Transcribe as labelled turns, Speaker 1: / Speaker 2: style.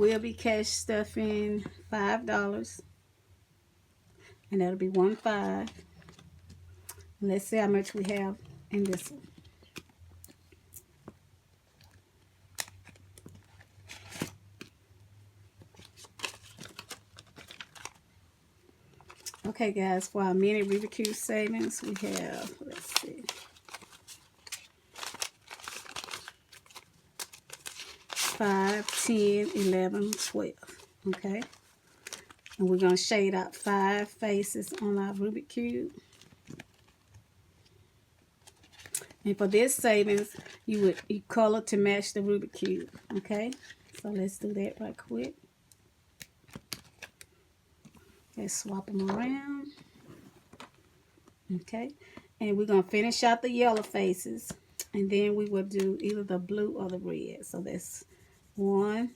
Speaker 1: will be cash stuffing $5. And that'll be 1.5. Let's see how much we have in this one. Okay, guys, for our mini Rubik Cube savings, we have, let's see, 5, 10, 11, 12. Okay, and we're going to shade out 5 faces on our Rubik Cube. And for this savings, you color to match the Rubik Cube. Okay, so let's do that right quick. Let's swap them around. Okay, and we're going to finish out the yellow faces, and then we will do either the blue or the red. So that's 1,